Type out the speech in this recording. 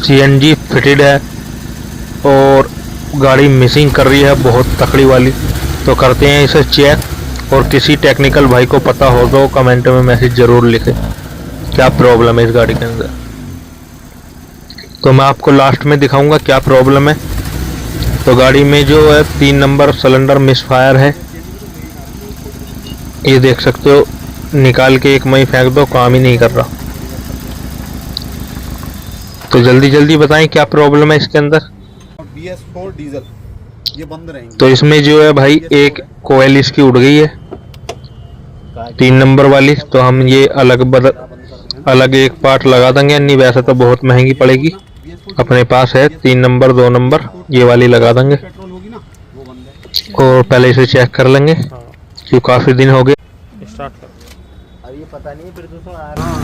CNG fitted है और गाड़ी मिसिंग कर रही है बहुत तकड़ी वाली। तो करते हैं इसे चेक, और किसी टेक्निकल भाई को पता हो तो कमेंट में मैसेज ज़रूर लिखें क्या प्रॉब्लम है इस गाड़ी के अंदर। तो मैं आपको लास्ट में दिखाऊंगा क्या प्रॉब्लम है। तो गाड़ी में जो है 3 नंबर सिलेंडर मिसफायर है, ये देख सकते हो, निकाल के एक मई फेंक दो, काम ही नहीं कर रहा। तो जल्दी जल्दी बताएं क्या प्रॉब्लम है इसके अंदर। BS4 डीजल ये बंद रहेंगे। तो इसमें जो है भाई एक कोयल इसकी उड़ गई है 3 नंबर वाली, तो हम ये अलग एक पार्ट लगा देंगे। नहीं वैसे तो बहुत महंगी पड़ेगी, अपने पास है 3 नंबर 2 नंबर, ये वाली लगा देंगे। और पहले इसे चेक कर लेंगे क्योंकि काफ़ी दिन हो गए। स्टार्ट कर। अब ये पता नहीं फिर दोस्तों आ रहा है।